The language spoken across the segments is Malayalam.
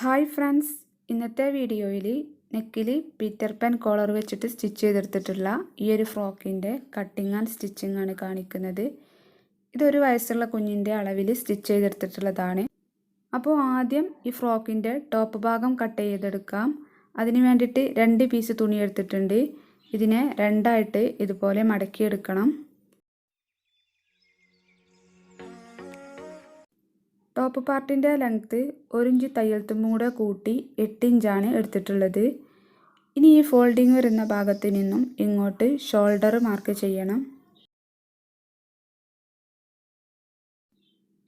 ഹായ് ഫ്രണ്ട്സ്, ഇന്നത്തെ വീഡിയോയിൽ നെക്കിൽ പീറ്റർ പാൻ കോളർ വെച്ചിട്ട് സ്റ്റിച്ച് ചെയ്തെടുത്തിട്ടുള്ള ഈ ഒരു ഫ്രോക്കിൻ്റെ കട്ടിങ് ആൻഡ് സ്റ്റിച്ചിങ് ആണ് കാണിക്കുന്നത്. ഇതൊരു വയസ്സുള്ള കുഞ്ഞിൻ്റെ അളവിൽ സ്റ്റിച്ച് ചെയ്തെടുത്തിട്ടുള്ളതാണ്. അപ്പോൾ ആദ്യം ഈ ഫ്രോക്കിൻ്റെ ടോപ്പ് ഭാഗം കട്ട് ചെയ്തെടുക്കാം. അതിന് വേണ്ടിയിട്ട് 2 പീസ് തുണി എടുത്തിട്ടുണ്ട്. ഇതിനെ രണ്ടായിട്ട് ഇതുപോലെ മടക്കിയെടുക്കണം. ടോപ്പ് പാർട്ടിൻ്റെ ലെങ്ത്ത് 1 ഇഞ്ച് തയ്യൽ തുമ്പും കൂടെ കൂട്ടി 8 ഇഞ്ചാണ് എടുത്തിട്ടുള്ളത്. ഇനി ഈ ഫോൾഡിങ് വരുന്ന ഭാഗത്ത് നിന്നും ഇങ്ങോട്ട് ഷോൾഡർ മാർക്ക് ചെയ്യണം.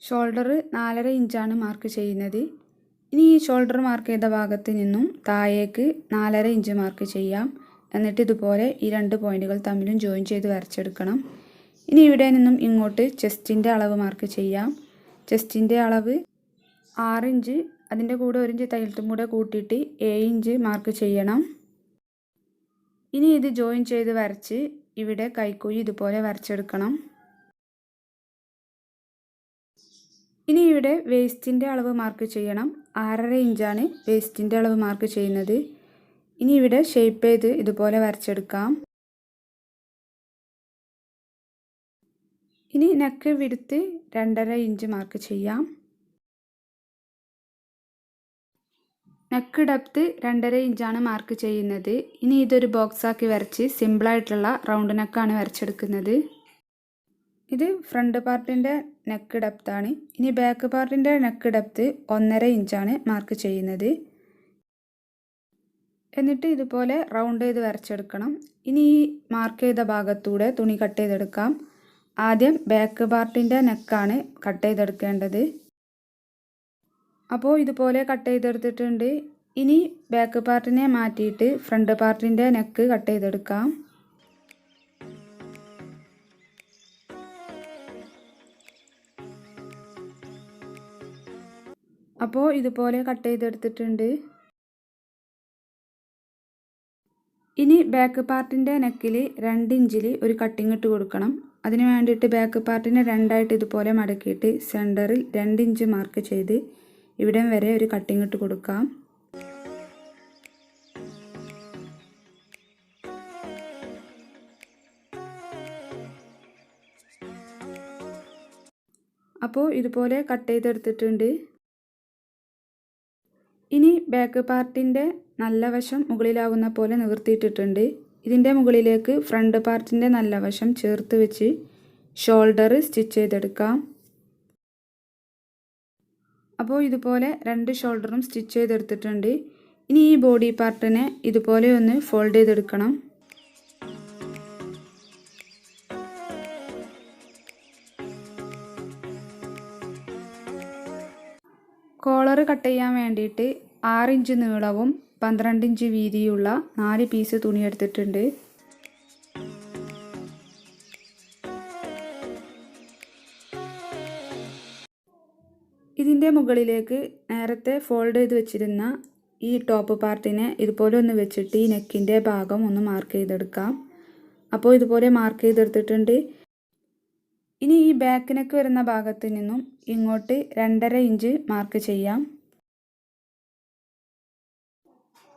ഷോൾഡർ 4.5 ഇഞ്ചാണ് മാർക്ക് ചെയ്യുന്നത്. ഇനി ഈ ഷോൾഡർ മാർക്ക് ചെയ്ത ഭാഗത്ത് നിന്നും താഴേക്ക് 4.5 ഇഞ്ച് മാർക്ക് ചെയ്യാം. എന്നിട്ട് ഇതുപോലെ ഈ 2 പോയിന്റുകൾ തമ്മിലും ജോയിൻ ചെയ്ത് വരച്ചെടുക്കണം. ഇനി ഇവിടെ നിന്നും ഇങ്ങോട്ട് ചെസ്റ്റിൻ്റെ അളവ് മാർക്ക് ചെയ്യാം. ചെസ്റ്റിൻ്റെ അളവ് 6 ഇഞ്ച്, അതിൻ്റെ കൂടെ 1 ഇഞ്ച് തയ്യൽത്തും കൂടെ കൂട്ടിയിട്ട് 7 ഇഞ്ച് മാർക്ക് ചെയ്യണം. ഇനി ഇത് ജോയിൻ ചെയ്ത് വരച്ച് ഇവിടെ കൈക്കുഴി ഇതുപോലെ വരച്ചെടുക്കണം. ഇനി ഇവിടെ വേസ്റ്റിൻ്റെ അളവ് മാർക്ക് ചെയ്യണം. 6.5 ഇഞ്ചാണ് വേസ്റ്റിൻ്റെ അളവ് മാർക്ക് ചെയ്യുന്നത്. ഇനി ഇവിടെ ഷേപ്പ് ചെയ്ത് ഇതുപോലെ വരച്ചെടുക്കാം. ഇനി നെക്ക് വിഡ്ത്ത് 2.5 ഇഞ്ച് മാർക്ക് ചെയ്യാം. നെക്ക് ഡെപ്ത് 2.5 ഇഞ്ചാണ് മാർക്ക് ചെയ്യുന്നത്. ഇനി ഇതൊരു ബോക്സ് ആക്കി വരച്ച് സിമ്പിളായിട്ടുള്ള റൗണ്ട് നെക്കാണ് വരച്ചെടുക്കുന്നത്. ഇത് ഫ്രണ്ട് പാർട്ടിൻ്റെ നെക്ക് ഡെപ്താണ്. ഇനി ബാക്ക് പാർട്ടിൻ്റെ നെക്ക് ഡെപ്ത് 1.5 ഇഞ്ചാണ് മാർക്ക് ചെയ്യുന്നത്. എന്നിട്ട് ഇതുപോലെ റൗണ്ട് ചെയ്ത് വരച്ചെടുക്കണം. ഇനി ഈ മാർക്ക് ചെയ്ത ഭാഗത്തൂടെ തുണി കട്ട് ചെയ്തെടുക്കാം. ആദ്യം ബാക്ക് പാർട്ടിൻ്റെ നെക്കാണ് കട്ട് ചെയ്തെടുക്കേണ്ടത്. അപ്പോൾ ഇതുപോലെ കട്ട് ചെയ്തെടുത്തിട്ടുണ്ട്. ഇനി ബാക്ക് പാർട്ടിനെ മാറ്റിയിട്ട് ഫ്രണ്ട് പാർട്ടിൻ്റെ നെക്ക് കട്ട് ചെയ്തെടുക്കാം. അപ്പോൾ ഇതുപോലെ കട്ട് ചെയ്തെടുത്തിട്ടുണ്ട്. ഇനി ബാക്ക് പാർട്ടിൻ്റെ നെക്കിൽ 2 ഇഞ്ചിൽ ഒരു കട്ടിങ് ഇട്ട് കൊടുക്കണം. അതിന് വേണ്ടിയിട്ട് ബാക്ക് പാർട്ടിനെ രണ്ടായിട്ട് ഇതുപോലെ മടക്കിയിട്ട് സെൻറ്ററിൽ 2 ഇഞ്ച് മാർക്ക് ചെയ്ത് ഇവിടം വരെ ഒരു കട്ടിങ് ഇട്ട് കൊടുക്കാം. അപ്പോൾ ഇതുപോലെ കട്ട് ചെയ്തെടുത്തിട്ടുണ്ട്. ഇനി ബാക്ക് പാർട്ടിൻ്റെ നല്ല വശം മുകളിലാവുന്ന പോലെ നിവർത്തിയിട്ടിട്ടുണ്ട്. ഇതിൻ്റെ മുകളിലേക്ക് ഫ്രണ്ട് പാർട്ടിൻ്റെ നല്ല വശം ചേർത്ത് വെച്ച് ഷോൾഡർ സ്റ്റിച്ച് ചെയ്തെടുക്കാം. അപ്പോൾ ഇതുപോലെ 2 ഷോൾഡറും സ്റ്റിച്ച് ചെയ്തെടുത്തിട്ടുണ്ട്. ഇനി ഈ ബോഡി പാർട്ടിനെ ഇതുപോലെ ഒന്ന് ഫോൾഡ് ചെയ്തെടുക്കണം. കോളർ കട്ട് ചെയ്യാൻ വേണ്ടിയിട്ട് 6 ഇഞ്ച് നീളവും 12 ഇഞ്ച് വീതിയുള്ള 4 പീസ് തുണി എടുത്തിട്ടുണ്ട്. ഇതിൻ്റെ മുകളിലേക്ക് നേരത്തെ ഫോൾഡ് ചെയ്ത് വെച്ചിരുന്ന ഈ ടോപ്പ് പാർട്ടിനെ ഇതുപോലെ ഒന്ന് വെച്ചിട്ട് ഈ നെക്കിൻ്റെ ഭാഗം ഒന്ന് മാർക്ക് ചെയ്തെടുക്കാം. അപ്പോൾ ഇതുപോലെ മാർക്ക് ചെയ്തെടുത്തിട്ടുണ്ട്. ഇനി ഈ ബാക്ക് നെക്ക് വരുന്ന ഭാഗത്ത് നിന്നും ഇങ്ങോട്ട് 2.5 ഇഞ്ച് മാർക്ക് ചെയ്യാം.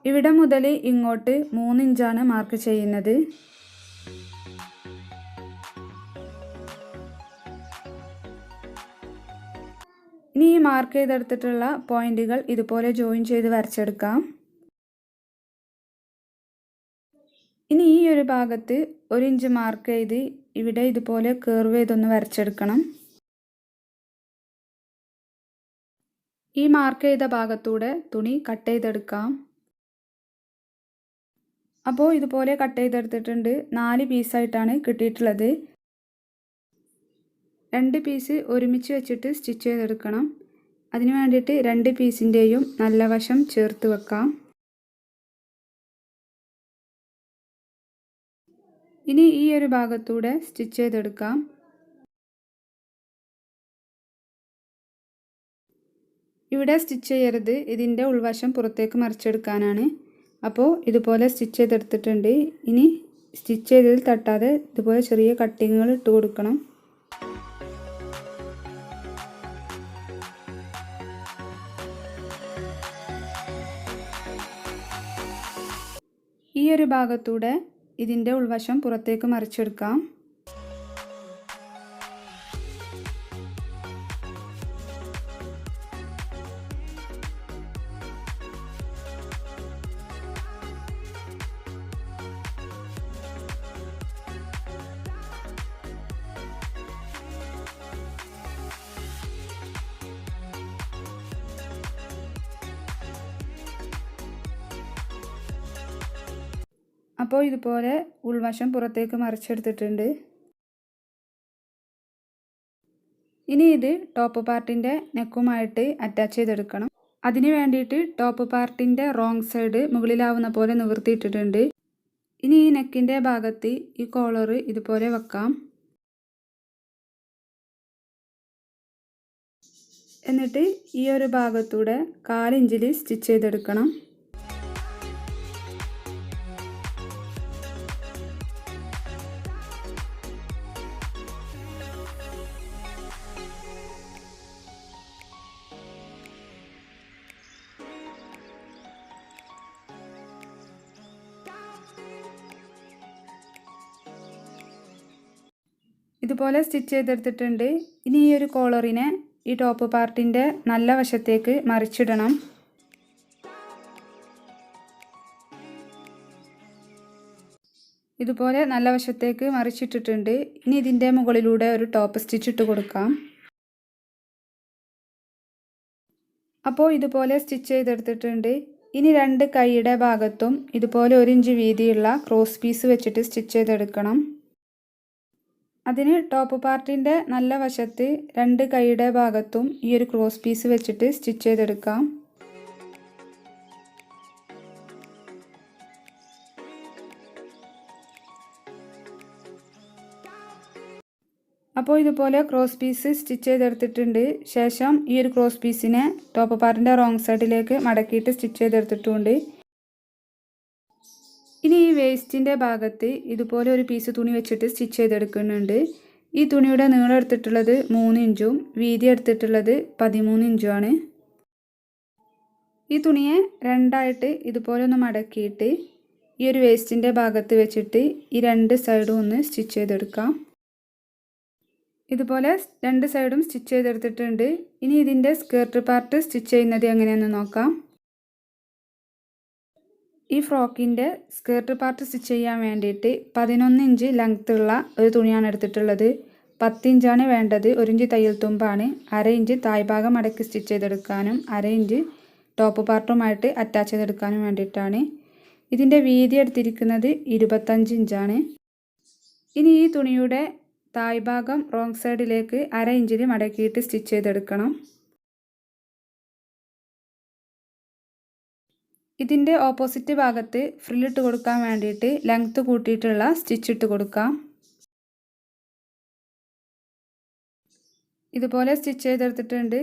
ഇവിടെ മുതൽ ഇങ്ങോട്ട് 3 ഇഞ്ചാണ് മാർക്ക് ചെയ്യുന്നത്. ഇനി ഈ മാർക്ക് ചെയ്തെടുത്തിട്ടുള്ള പോയിന്റുകൾ ഇതുപോലെ ജോയിൻ ചെയ്ത് വരച്ചെടുക്കാം. ഇനി ഈ ഒരു ഭാഗത്ത് 1 ഇഞ്ച് മാർക്ക് ചെയ്ത് ഇവിടെ ഇതുപോലെ കർവ് ചെയ്തൊന്ന് വരച്ചെടുക്കണം. ഈ മാർക്ക് ചെയ്ത ഭാഗത്തൂടെ തുണി കട്ട് ചെയ്തെടുക്കാം. അപ്പോൾ ഇതുപോലെ കട്ട് ചെയ്തെടുത്തിട്ടുണ്ട്. 4 പീസായിട്ടാണ് കിട്ടിയിട്ടുള്ളത്. 2 പീസ് ഒരുമിച്ച് വെച്ചിട്ട് സ്റ്റിച്ച് ചെയ്തെടുക്കണം. അതിന് വേണ്ടിയിട്ട് 2 പീസിൻ്റെയും നല്ല വശം ചേർത്ത് വെക്കാം. ഇനി ഈ ഒരു ഭാഗത്തൂടെ സ്റ്റിച്ച് ചെയ്തെടുക്കാം. ഇവിടെ സ്റ്റിച്ച് ചെയ്യരുത്, ഇതിൻ്റെ ഉൾവശം പുറത്തേക്ക് മറിച്ചെടുക്കാനാണ്. അപ്പോൾ ഇതുപോലെ സ്റ്റിച്ച് ചെയ്തെടുത്തിട്ടുണ്ട്. ഇനി സ്റ്റിച്ച് ചെയ്തതിൽ തട്ടാതെ ഇതുപോലെ ചെറിയ കട്ടിങ്ങുകൾ ഇട്ട് കൊടുക്കണം. ഈ ഒരു ഭാഗത്തൂടെ ഇതിൻ്റെ ഉൾവശം പുറത്തേക്ക് മറിച്ചെടുക്കാം. അപ്പോൾ ഇതുപോലെ ഉൾവശം പുറത്തേക്ക് മറിച്ചെടുത്തിട്ടുണ്ട്. ഇനി ഇത് ടോപ്പ് പാർട്ടിൻ്റെ നെക്കുമായിട്ട് അറ്റാച്ച് ചെയ്തെടുക്കണം. അതിന് വേണ്ടിയിട്ട് ടോപ്പ് പാർട്ടിൻ്റെ റോങ് സൈഡ് മുകളിലാവുന്ന പോലെ നിവർത്തിയിട്ടിട്ടുണ്ട്. ഇനി ഈ നെക്കിൻ്റെ ഭാഗത്ത് ഈ കോളർ ഇതുപോലെ വെക്കാം. എന്നിട്ട് ഈ ഒരു ഭാഗത്തൂടെ 1/4 ഇഞ്ചിൽ സ്റ്റിച്ച് ചെയ്തെടുക്കണം. ഇതുപോലെ സ്റ്റിച്ച് ചെയ്തെടുത്തിട്ടുണ്ട്. ഇനി ഈ ഒരു കോളറിനെ ഈ ടോപ്പ് പാർട്ടിൻ്റെ നല്ല വശത്തേക്ക് മറിച്ചിടണം. ഇതുപോലെ നല്ല വശത്തേക്ക് മറിച്ചിട്ടിട്ടുണ്ട്. ഇനി ഇതിൻ്റെ മുകളിലൂടെ ഒരു ടോപ്പ് സ്റ്റിച്ച് ഇട്ട് കൊടുക്കാം. അപ്പോൾ ഇതുപോലെ സ്റ്റിച്ച് ചെയ്തെടുത്തിട്ടുണ്ട്. ഇനി 2 കൈയുടെ ഭാഗത്തും ഇതുപോലെ 1 ഇഞ്ച് വീതിയുള്ള ക്രോസ് പീസ് വെച്ചിട്ട് സ്റ്റിച്ച് ചെയ്തെടുക്കണം. അതിന് ടോപ്പ് പാർട്ടിൻ്റെ നല്ല വശത്ത് 2 കൈയുടെ ഭാഗത്തും ഈ ഒരു ക്രോസ് പീസ് വെച്ചിട്ട് സ്റ്റിച്ച് ചെയ്തെടുക്കാം. അപ്പോൾ ഇതുപോലെ ക്രോസ് പീസ് സ്റ്റിച്ച് ചെയ്തെടുത്തിട്ടുണ്ട്. ശേഷം ഈ ഒരു ക്രോസ് പീസിനെ ടോപ്പ് പാർട്ടിൻ്റെ റോങ് സൈഡിലേക്ക് മടക്കിയിട്ട് സ്റ്റിച്ച് ചെയ്തെടുത്തിട്ടുണ്ട്. ഇനി ഈ വേസ്റ്റിൻ്റെ ഭാഗത്ത് ഇതുപോലെ ഒരു പീസ് തുണി വെച്ചിട്ട് സ്റ്റിച്ച് ചെയ്തെടുക്കുന്നുണ്ട്. ഈ തുണിയുടെ നീളം എടുത്തിട്ടുള്ളത് 3 ഇഞ്ചും വീതി എടുത്തിട്ടുള്ളത് 13 ഇഞ്ചുമാണ്. ഈ തുണിയെ 2ആയിട്ട് ഇതുപോലെ ഒന്ന് മടക്കിയിട്ട് ഈ ഒരു വേസ്റ്റിൻ്റെ ഭാഗത്ത് വെച്ചിട്ട് ഈ 2 സൈഡും ഒന്ന് സ്റ്റിച്ച് ചെയ്തെടുക്കാം. ഇതുപോലെ 2 സൈഡും സ്റ്റിച്ച് ചെയ്തെടുത്തിട്ടുണ്ട്. ഇനി ഇതിൻ്റെ സ്കേർട്ട് പാർട്ട് സ്റ്റിച്ച് ചെയ്യുന്നത് എങ്ങനെയാണെന്ന് നോക്കാം. ഈ ഫ്രോക്കിൻ്റെ സ്കേർട്ട് പാർട്ട് സ്റ്റിച്ച് ചെയ്യാൻ വേണ്ടിയിട്ട് 11 ഇഞ്ച് ലെങ്ത്തുള്ള ഒരു തുണിയാണ് എടുത്തിട്ടുള്ളത്. 10 ഇഞ്ചാണ് വേണ്ടത്. 1 ഇഞ്ച് തയ്യൽ തുമ്പാണ്. 1/2 ഇഞ്ച് തായ്ഭാഗം മടക്കി സ്റ്റിച്ച് ചെയ്തെടുക്കാനും 1/2 ഇഞ്ച് ടോപ്പ് പാർട്ടുമായിട്ട് അറ്റാച്ച് ചെയ്തെടുക്കാനും വേണ്ടിയിട്ടാണ്. ഇതിൻ്റെ വീതി എടുത്തിരിക്കുന്നത് 25 ഇഞ്ചാണ്. ഇനി ഈ തുണിയുടെ തായ്ഭാഗം റോങ് സൈഡിലേക്ക് 1/2 ഇഞ്ചിൽ മടക്കിയിട്ട് സ്റ്റിച്ച് ചെയ്തെടുക്കണം. ഇതിൻ്റെ ഓപ്പോസിറ്റ് ഭാഗത്ത് ഫ്രില്ലിട്ട് കൊടുക്കാൻ വേണ്ടിയിട്ട് ലെങ്ത്ത് കൂട്ടിയിട്ടുള്ള സ്റ്റിച്ച് ഇട്ട് കൊടുക്കാം. ഇതുപോലെ സ്റ്റിച്ച് ചെയ്തെടുത്തിട്ടുണ്ട്.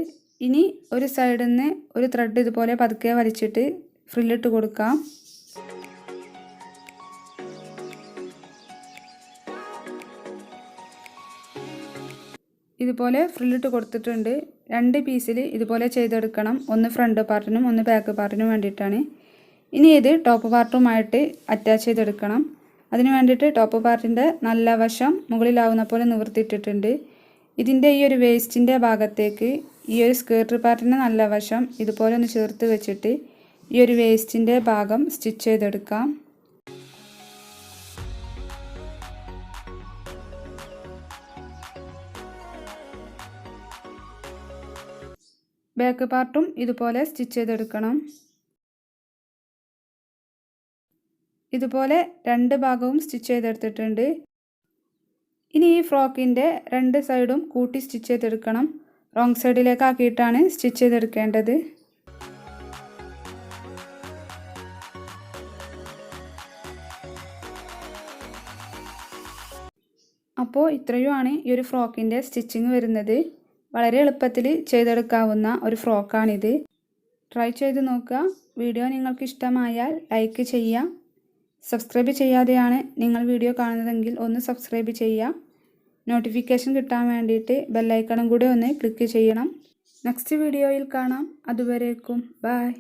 ഇനി ഒരു സൈഡിൽ നിന്ന് ഒരു ത്രെഡ് ഇതുപോലെ പതുക്കെ വലിച്ചിട്ട് ഫ്രില്ലിട്ട് കൊടുക്കാം. ഇതുപോലെ ഫ്രില്ലിട്ട് കൊടുത്തിട്ടുണ്ട്. 2 പീസിൽ ഇതുപോലെ ചെയ്തെടുക്കണം. ഒന്ന് ഫ്രണ്ട് പാർട്ടിനും ഒന്ന് ബാക്ക് പാർട്ടിനും വേണ്ടിയിട്ടാണ്. ഇനി ഇത് ടോപ്പ് പാർട്ടുമായിട്ട് അറ്റാച്ച് ചെയ്തെടുക്കണം. അതിന് വേണ്ടിയിട്ട് ടോപ്പ് പാർട്ടിൻ്റെ നല്ല വശം മുകളിലാവുന്ന പോലെ നിവർത്തിയിട്ടിട്ടുണ്ട്. ഇതിൻ്റെ ഈ ഒരു വേസ്റ്റിൻ്റെ ഭാഗത്തേക്ക് ഈ ഒരു സ്കേർട്ട് പാർട്ടിൻ്റെ നല്ല വശം ഇതുപോലെ ഒന്ന് ചേർത്ത് വെച്ചിട്ട് ഈ ഒരു വേസ്റ്റിൻ്റെ ഭാഗം സ്റ്റിച്ച് ചെയ്തെടുക്കാം. ബാക്ക് പാർട്ടും ഇതുപോലെ സ്റ്റിച്ച് ചെയ്തെടുക്കണം. ഇതുപോലെ 2 ഭാഗവും സ്റ്റിച്ച് ചെയ്തെടുത്തിട്ടുണ്ട്. ഇനി ഈ ഫ്രോക്കിൻ്റെ 2 സൈഡും കൂട്ടി സ്റ്റിച്ച് ചെയ്തെടുക്കണം. റോങ് സൈഡിലേക്ക് ആക്കിയിട്ടാണ് സ്റ്റിച്ച് ചെയ്തെടുക്കേണ്ടത്. അപ്പോൾ ഇത്രയുമാണ് ഈ ഒരു ഫ്രോക്കിൻ്റെ സ്റ്റിച്ചിങ് വരുന്നത്. വളരെ എളുപ്പത്തിൽ ചെയ്തെടുക്കാവുന്ന ഒരു ഫ്രോക്കാണിത്. ട്രൈ ചെയ്ത് നോക്കുക. വീഡിയോ നിങ്ങൾക്ക് ഇഷ്ടമായാൽ ലൈക്ക് ചെയ്യുക. സബ്സ്ക്രൈബ് ചെയ്യാതെയാണ് നിങ്ങൾ വീഡിയോ കാണുന്നതെങ്കിൽ ഒന്ന് സബ്സ്ക്രൈബ് ചെയ്യുക. നോട്ടിഫിക്കേഷൻ കിട്ടാൻ വേണ്ടിയിട്ട് ബെല്ലൈക്കണും കൂടെ ഒന്ന് ക്ലിക്ക് ചെയ്യണം. നെക്സ്റ്റ് വീഡിയോയിൽ കാണാം. അതുവരേക്കും ബൈ.